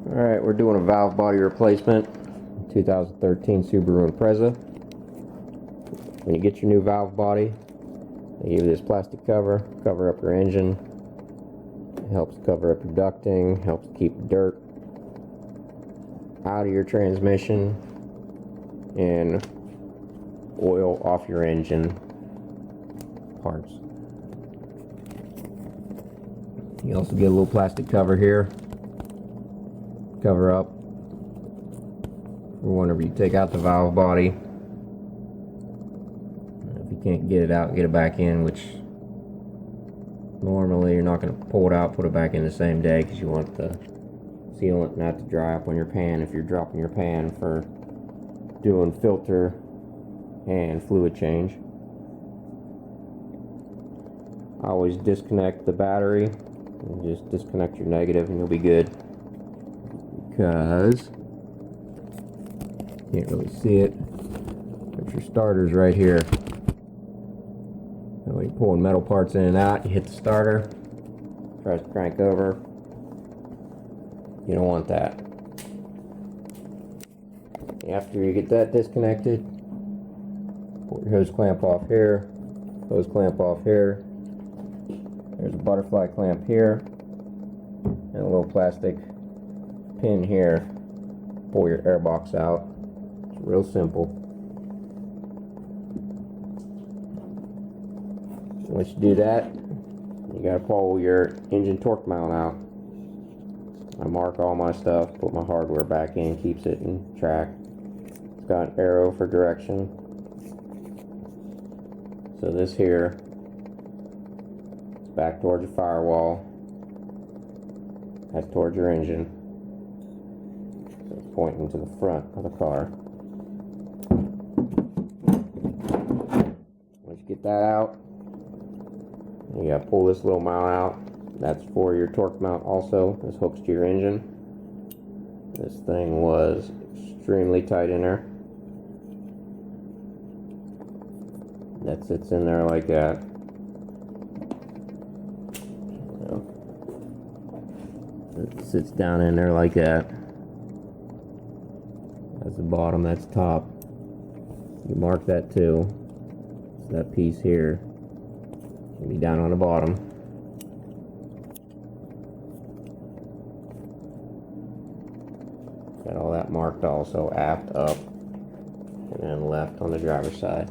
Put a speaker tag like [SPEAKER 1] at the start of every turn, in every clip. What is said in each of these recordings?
[SPEAKER 1] Alright, we're doing a valve body replacement. 2013 Subaru Impreza. When you get your new valve body, they give you this plastic cover up your engine. It helps cover up your ducting, helps keep dirt out of your transmission and oil off your engine parts. You also get a little plastic cover here. Cover up for whenever you take out the valve body. If you can't get it out, get it back in, which normally you're not going to pull it out, put it back in the same day because you want the sealant not to dry up on your pan if you're dropping your pan for doing filter and fluid change. I always disconnect the battery and just disconnect your negative and you'll be good, because you can't really see it, but your starter's right here. And when you're pulling metal parts in and out, you hit the starter, tries to crank over. You don't want that. After you get that disconnected, pull your hose clamp off here, hose clamp off here. There's a butterfly clamp here, and a little plastic pin here. Pull your air box out. It's real simple. Once you do that, you gotta pull your engine torque mount out. I mark all my stuff, put my hardware back in, keeps it in track. It's got an arrow for direction. So this here is back towards your firewall. That's towards your engine. So it's pointing to the front of the car. Once you get that out, you gotta pull this little mount out. That's for your torque mount also. This hooks to your engine. This thing was extremely tight in there. That sits in there like that. It sits down in there like that. That's the bottom, that's top. You mark that too. So that piece here will be down on the bottom. Got all that marked also, aft, up, and then left on the driver's side.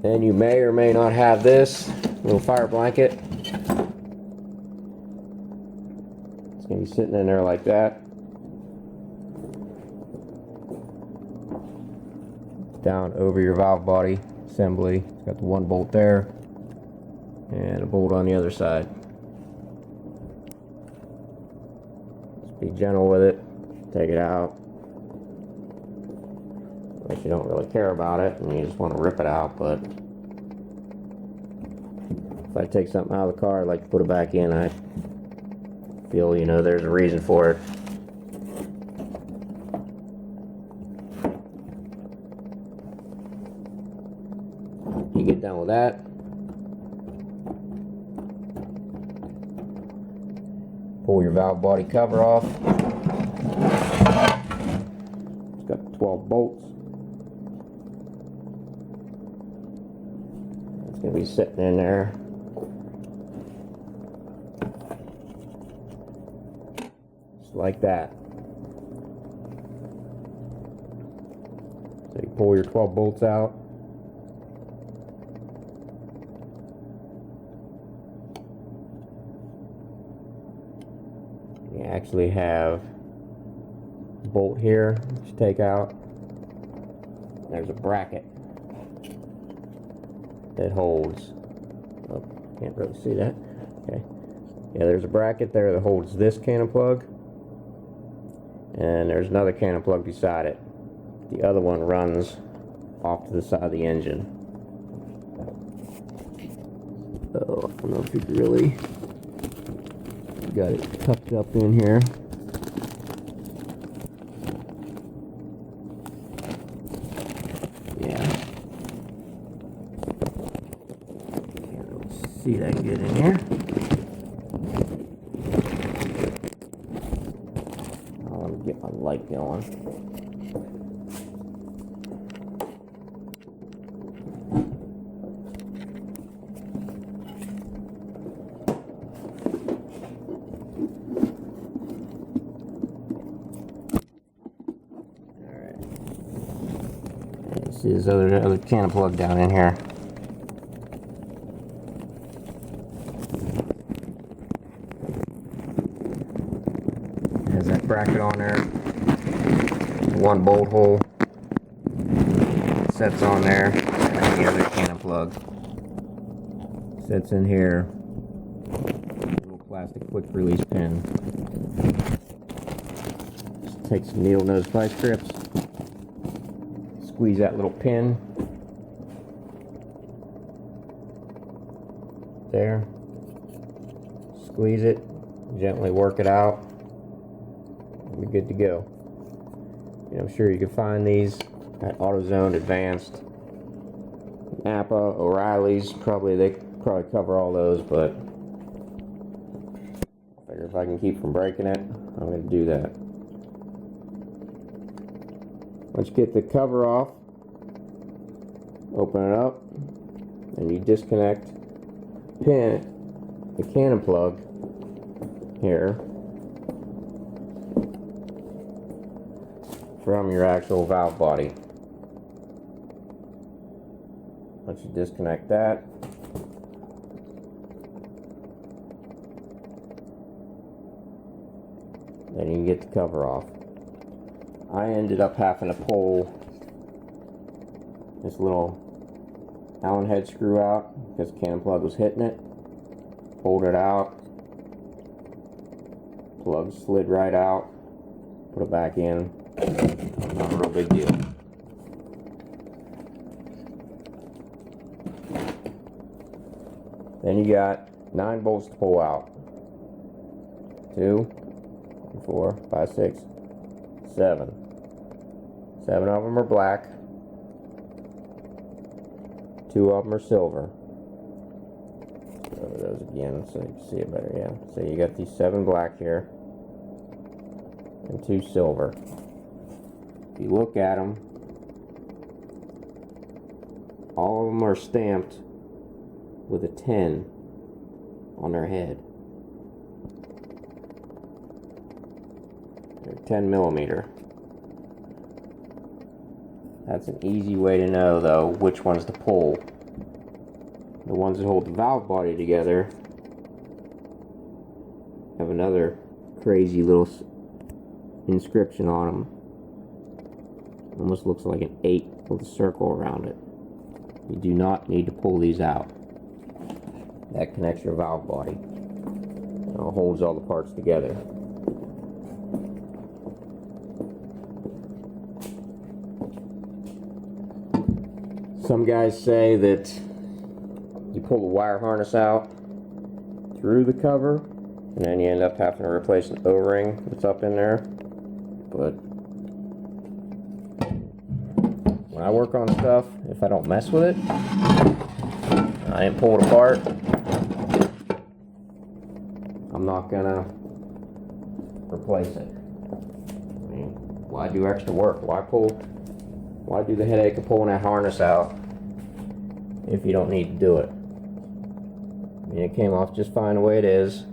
[SPEAKER 1] Then you may or may not have this little fire blanket. It's going to be sitting in there like that. Down over your valve body assembly. It's got the one bolt there and a bolt on the other side. Be gentle with it, take it out. Unless you don't really care about it and you just want to rip it out, but if I take something out of the car, I like to put it back in. I feel, there's a reason for it. You get done with that, pull your valve body cover off. It's got 12 bolts. It's going to be sitting in there. Just like that. So you pull your 12 bolts out. You actually have a bolt here that you take out. There's a bracket that holds, oh, can't really see that. Okay. Yeah, there's a bracket there that holds this cannon plug, and there's another cannon plug beside it. The other one runs off to the side of the engine. Oh, I don't know if you can really, got it tucked up in here. Yeah. Can't really see that good in here. Get my light going. Alright. See this other can of plug down in here. Has that bracket on there. One bolt hole sets on there, and the other can of plug sits in here. Little plastic quick release pin. Just take some needle nose vice grips, squeeze that little pin there, squeeze it, gently work it out, and you're good to go. And I'm sure you can find these at AutoZone, Advanced, Napa, O'Reilly's. They probably cover all those, but I figure if I can keep from breaking it, I'm going to do that. Once you get the cover off, open it up, and you disconnect the cannon plug here from your actual valve body. Once you disconnect that, then you can get the cover off. I ended up having to pull this little Allen head screw out because the cannon plug was hitting it. Pulled it out, plug slid right out, put it back in. Not a real big deal. Then you got 9 bolts to pull out. 2, 4, 5, 6, 7. 7 of them are black. 2 of them are silver. Go over those again so you can see it better. Yeah. So you got these 7 black here and 2 silver. If you look at them, all of them are stamped with a 10 on their head. They're 10 millimeter. That's an easy way to know, though, which ones to pull. The ones that hold the valve body together have another crazy little inscription on them. Almost looks like an 8 with a circle around it. You do not need to pull these out. That connects your valve body. It holds all the parts together. Some guys say that you pull the wire harness out through the cover, and then you end up having to replace an O-ring that's up in there. But when I work on stuff, if I don't mess with it, I ain't pull it apart, I'm not gonna replace it. I mean, why do extra work? Why do the headache of pulling that harness out if you don't need to do it? I mean, it came off just fine the way it is.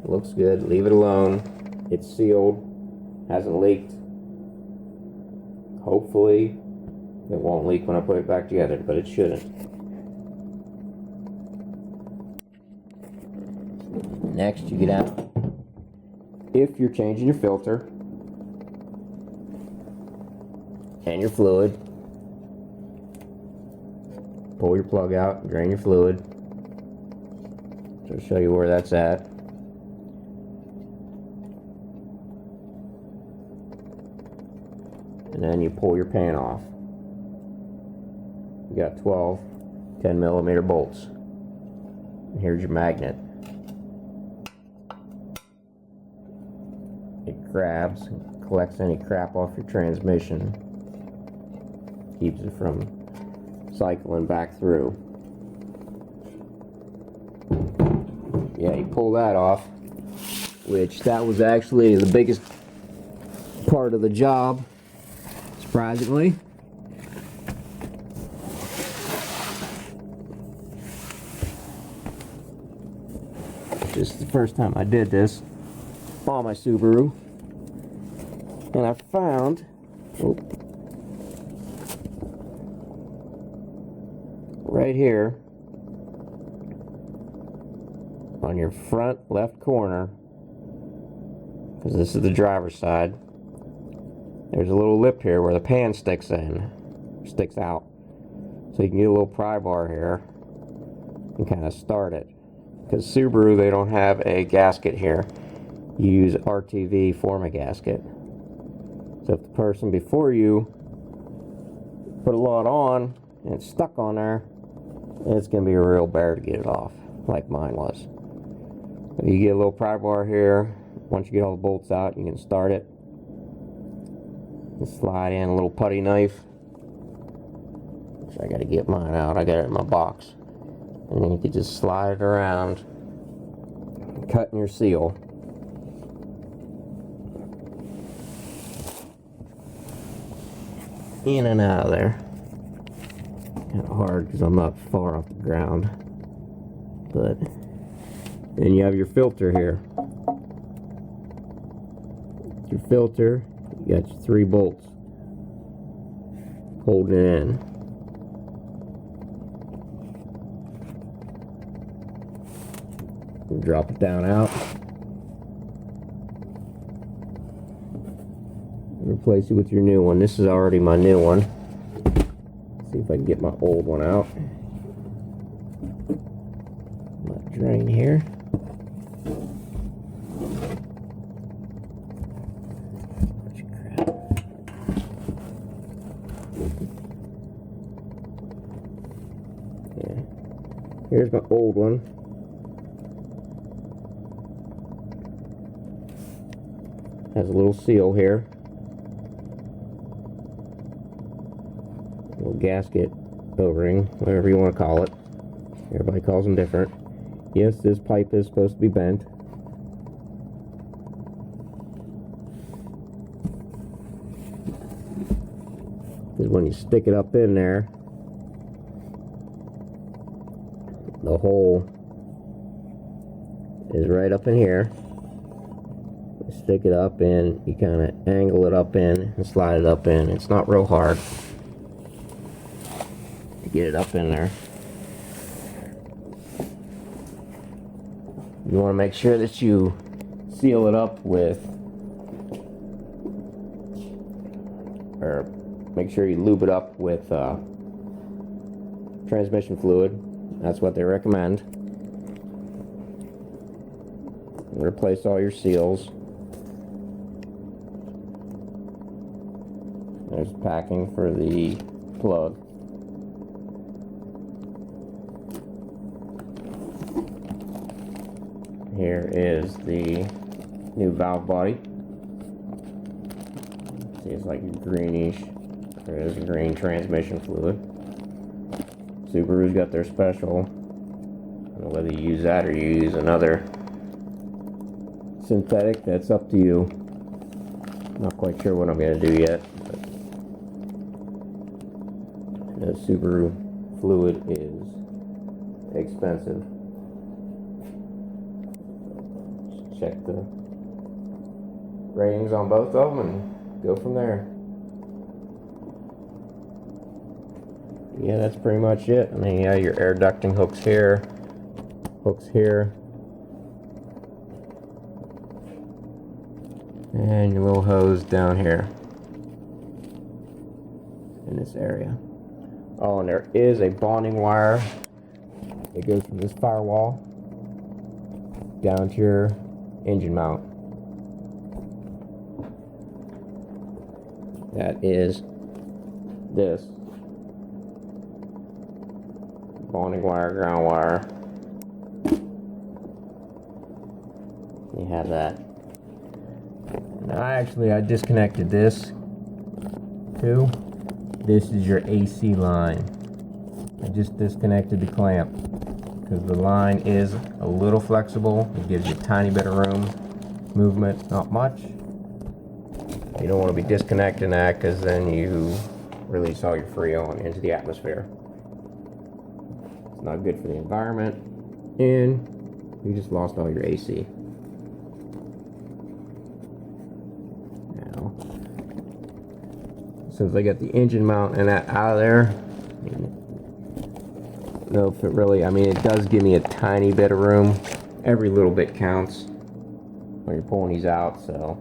[SPEAKER 1] It looks good. Leave it alone. It's sealed. Hasn't leaked. Hopefully it won't leak when I put it back together, but it shouldn't. Next, you get out. If you're changing your filter and your fluid, pull your plug out, drain your fluid. So I'll show you where that's at. And then you pull your pan off. You got 12 10 millimeter bolts. And here's your magnet. It grabs and collects any crap off your transmission. Keeps it from cycling back through. Yeah, you pull that off, which that was actually the biggest part of the job, surprisingly. This is the first time I did this on my Subaru, and I found right here on your front left corner, because this is the driver's side, there's a little lip here where the pan sticks out, so you can get a little pry bar here and kind of start it. Because Subaru, they don't have a gasket here. You use RTV Forma gasket. So if the person before you put a lot on and it's stuck on there, it's going to be a real bear to get it off, like mine was. You get a little pry bar here. Once you get all the bolts out, you can start it. And slide in a little putty knife. So I got to get mine out. I got it in my box. And then you can just slide it around, cutting your seal. In and out of there. Kind of hard because I'm not far off the ground. But then you have your filter here. Your filter, you got your 3 bolts holding it in. Drop it down out. Replace it with your new one. This is already my new one. Let's see if I can get my old one out. My drain here. Yeah. Here's my old one. Has a little seal here, a little gasket O-ring, whatever you want to call it. Everybody calls them different. Yes, this pipe is supposed to be bent. Because when you stick it up in there, the hole is right up in here. Stick it up in, you kind of angle it up in and slide it up in. It's not real hard to get it up in there. You want to make sure that you seal it up with, or make sure you lube it up with transmission fluid. That's what they recommend. Replace all your seals. There's packing for the plug. Here is the new valve body. See, it's like greenish. There is green transmission fluid. Subaru's got their special. I don't know whether you use that or you use another synthetic. That's up to you. Not quite sure what I'm going to do yet. The Subaru fluid is expensive. Just check the ratings on both of them and go from there. Yeah, that's pretty much it. I mean, yeah, your air ducting hooks here, and your little hose down here in this area. Oh, and there is a bonding wire. It goes from this firewall down to your engine mount. That is this bonding wire, ground wire. You have that. Now I disconnected this too. This is your AC line. I just disconnected the clamp because the line is a little flexible. It gives you a tiny bit of room, movement, not much. You don't want to be disconnecting that, because then you release all your Freon into the atmosphere. It's not good for the environment, and you just lost all your AC. Now, since I got the engine mount and that out of there, I don't know if it really, I mean, it does give me a tiny bit of room. Every little bit counts when you're pulling these out, so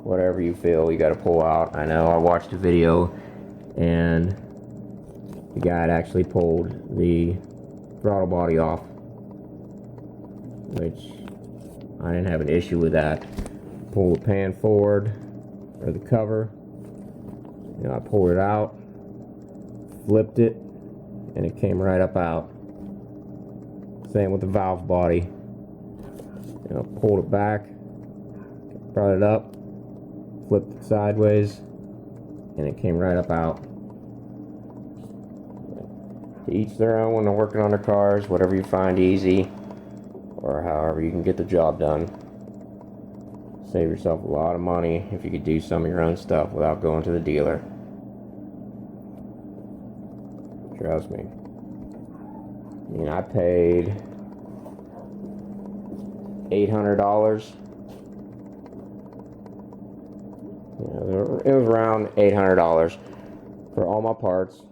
[SPEAKER 1] whatever you feel you got to pull out. I know I watched a video and the guy had actually pulled the throttle body off, which I didn't have an issue with that. Pull the pan forward, or the cover, you know, I pulled it out, flipped it, and it came right up out. Same with the valve body. You know, pulled it back, brought it up, flipped it sideways, and it came right up out. To each their own when they're working on their cars, whatever you find easy, or however you can get the job done. Save yourself a lot of money if you could do some of your own stuff without going to the dealer. Trust me. I mean, I paid $800. You know, it was around $800 for all my parts.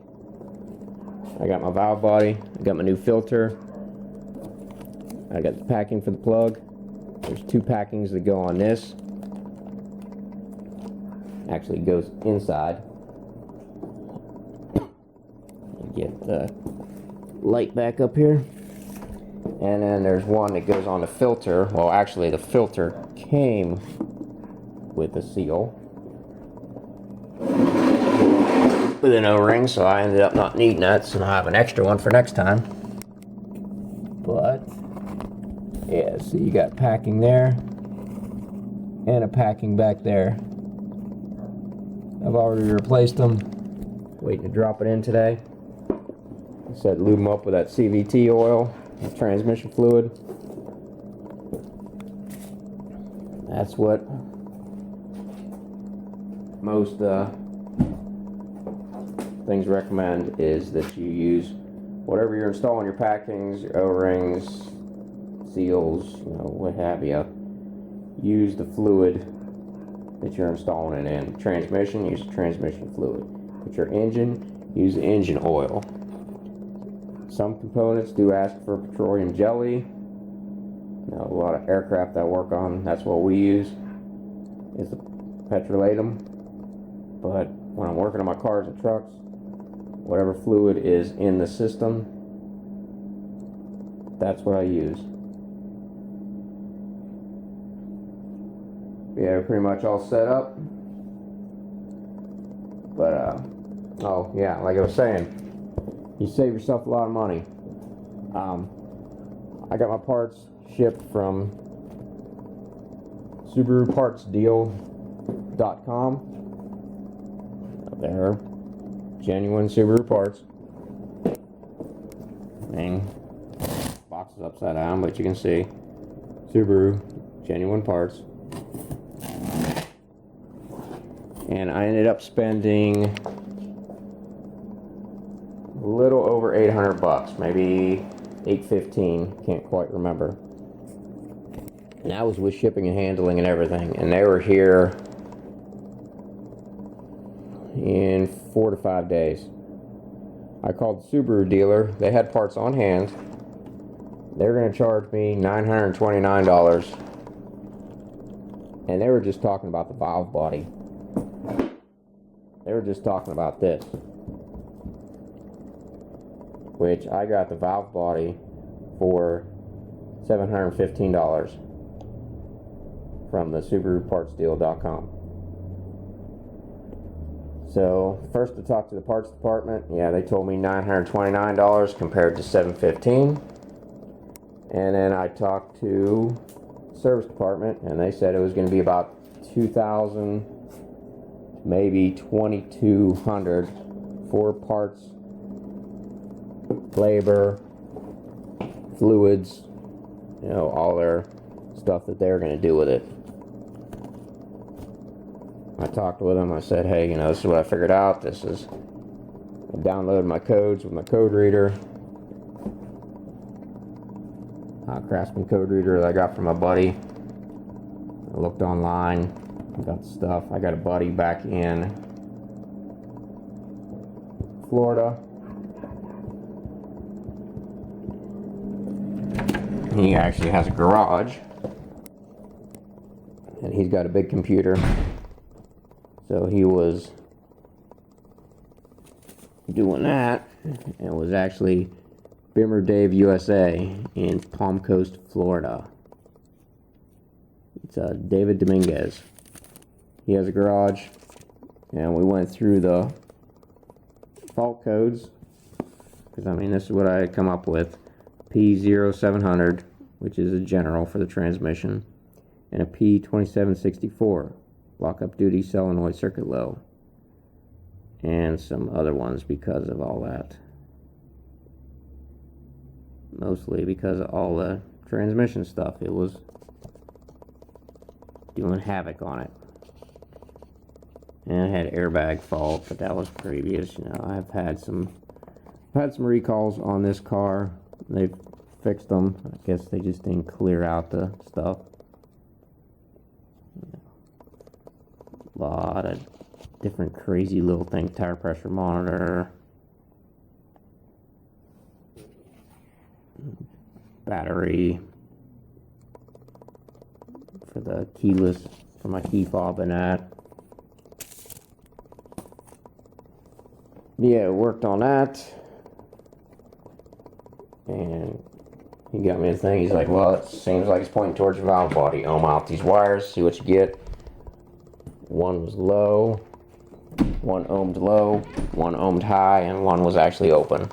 [SPEAKER 1] I got my valve body, I got my new filter, I got the packing for the plug. There's 2 packings that go on this. Actually goes inside. Get the light back up here. And then there's one that goes on the filter. Well, actually the filter came with a seal with an O-ring, so I ended up not needing that, so I have an extra one for next time. But yeah, so you got packing there and a packing back there. I've already replaced them. Waiting to drop it in today. I said lube them up with that CVT oil, transmission fluid. That's what most things recommend, is that you use whatever you're installing your packings, your O-rings, seals, you know, what have you. Use the fluid that you're installing it in. Transmission, use transmission fluid. With your engine, use the engine oil. Some components do ask for petroleum jelly. You know, a lot of aircraft I work on, that's what we use, is the petrolatum. But when I'm working on my cars and trucks, whatever fluid is in the system, that's what I use. Yeah, we're pretty much all set up. But oh yeah, like I was saying, you save yourself a lot of money. I got my parts shipped from SubaruPartsDeal.com. They're genuine Subaru parts. And box is upside down, but you can see Subaru genuine parts. And I ended up spending a little over $800, maybe $815, can't quite remember. And that was with shipping and handling and everything. And they were here in 4 to 5 days. I called the Subaru dealer. They had parts on hand. They were going to charge me $929. And they were just talking about the valve body. They were just talking about this, which I got the valve body for $715 from the SubaruPartsDeal.com. So first, to talk to the parts department, yeah, they told me $929 compared to $715. And then I talked to the service department, and they said it was going to be about $2,000, maybe $2,200 for parts, labor, fluids, you know, all their stuff that they're going to do with it. I talked with him. I said, hey, you know, this is what I figured out. I downloaded my codes with my code reader. Craftsman code reader that I got from my buddy. I looked online, got the stuff. I got a buddy back in Florida. He actually has a garage, and he's got a big computer. So he was doing that, and it was actually Bimmer Dave USA in Palm Coast, Florida. It's David Dominguez. He has a garage, and we went through the fault codes, because I mean, this is what I had come up with. P0700, which is a general for the transmission, and a P2764, lockup duty solenoid circuit low, and some other ones because of all that. Mostly because of all the transmission stuff. It was doing havoc on it. And it had airbag fault, but that was previous. You know, I've had some recalls on this car. They've fixed them. I guess they just didn't clear out the stuff. A lot of different crazy little things. Tire pressure monitor, battery for the keyless, for my key fob and that. Yeah, worked on that. And he got me a thing. He's like, well, it seems like it's pointing towards your valve body. Ohm out these wires, see what you get. One was low, one ohmed low, one ohmed high, and one was actually open.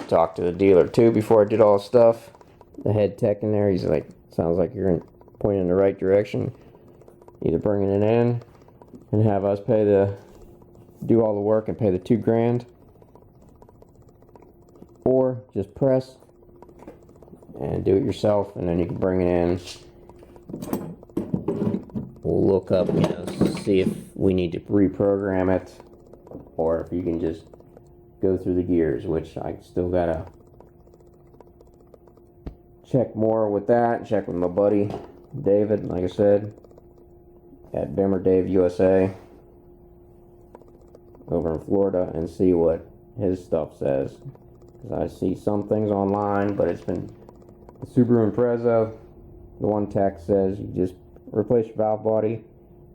[SPEAKER 1] Talked to the dealer too before I did all the stuff. The head tech in there, he's like, sounds like you're pointing in the right direction. Either bringing it in and have us do all the work and pay the $2,000, or just press and do it yourself, and then you can bring it in. We'll look up, you know, see if we need to reprogram it, or if you can just go through the gears, which I still gotta check more with that. Check with my buddy David, like I said, at Bimmer Dave USA over in Florida, and see what his stuff says. Because I see some things online, but it's been the Subaru Impreza. The one tech says you just replace your valve body,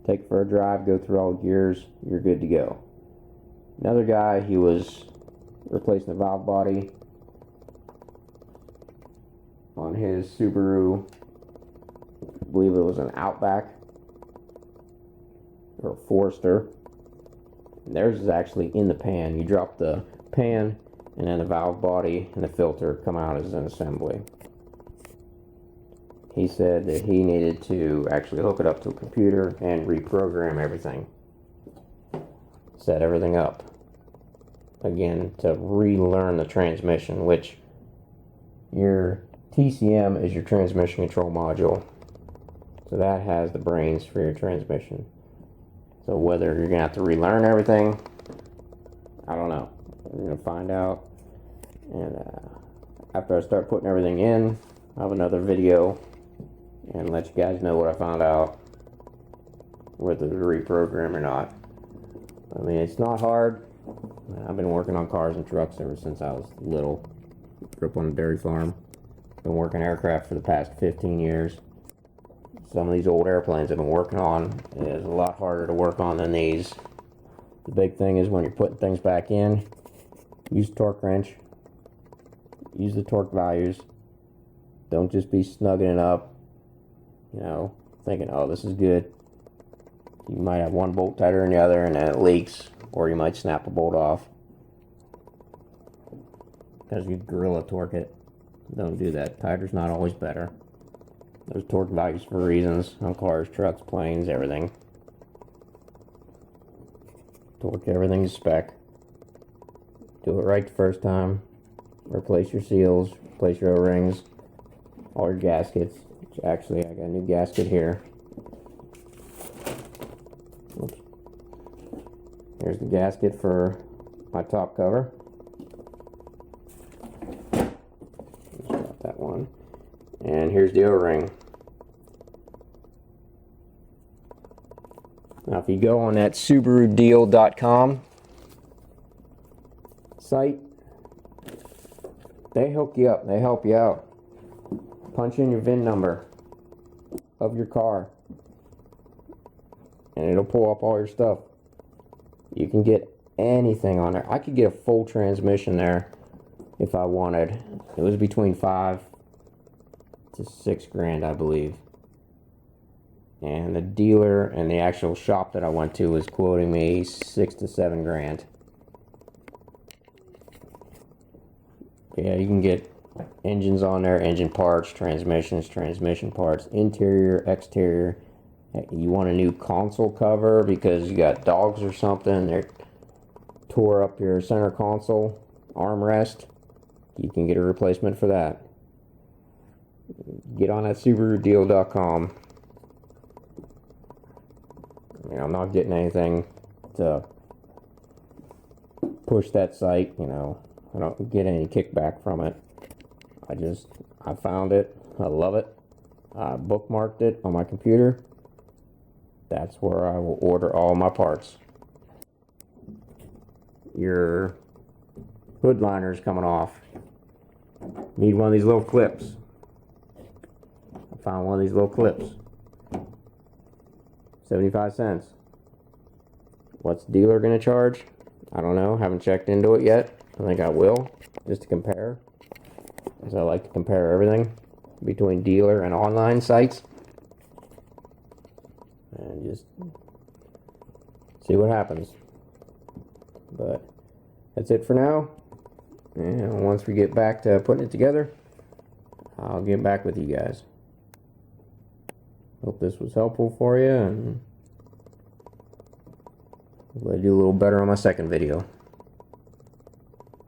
[SPEAKER 1] take it for a drive, go through all the gears, you're good to go. Another guy, he was replacing the valve body on his Subaru, I believe it was an Outback or a Forester. And theirs is actually in the pan. You drop the pan, and then the valve body and the filter come out as an assembly. He said that he needed to actually hook it up to a computer and reprogram everything. Set everything up again to relearn the transmission, which your TCM is your transmission control module. So that has the brains for your transmission. So whether you're going to have to relearn everything, I don't know. We're going to find out. And after I start putting everything in, I'll have another video and let you guys know what I found out, whether to reprogram or not. I mean, it's not hard. I've been working on cars and trucks ever since I was little. Grew up on a dairy farm. Been working aircraft for the past 15 years. Some of these old airplanes I've been working on is a lot harder to work on than these. The big thing is when you're putting things back in, use a torque wrench. Use the torque values. Don't just be snugging it up, you know, thinking, oh, this is good. You might have one bolt tighter than the other and then it leaks, or you might snap a bolt off because you gorilla torque it. Don't do that. Tighter's not always better. There's torque values for reasons on cars, trucks, planes, everything. Torque everything to spec. Do it right the first time. Replace your seals, replace your O-rings, all your gaskets. Which actually, I got a new gasket here. Here's the gasket for my top cover. Just got that one. And here's the O-ring. Now if you go on that SubaruDeal.com site, they hook you up, they help you out. Punch in your VIN number of your car and it'll pull up all your stuff. You can get anything on there. I could get a full transmission there if I wanted. It was between $5,000 to $6,000, I believe. And the dealer and the actual shop that I went to was quoting me $6,000 to $7,000. Yeah, you can get engines on there, engine parts, transmissions, transmission parts, interior, exterior. You want a new console cover because you got dogs or something, they're tore up your center console armrest. You can get a replacement for that. Get on that SubaruDeal.com. I mean, I'm not getting anything to push that site, you know. I don't get any kickback from it. I found it. I love it. I bookmarked it on my computer. That's where I will order all my parts. Your hood liner is coming off. Need one of these little clips. I found one of these little clips. 75 cents. What's the dealer going to charge? I don't know. Haven't checked into it yet. I think I will, just to compare. Because I like to compare everything between dealer and online sites. And just see what happens. But that's it for now. And once we get back to putting it together, I'll get back with you guys. Hope this was helpful for you, and I'll do a little better on my second video.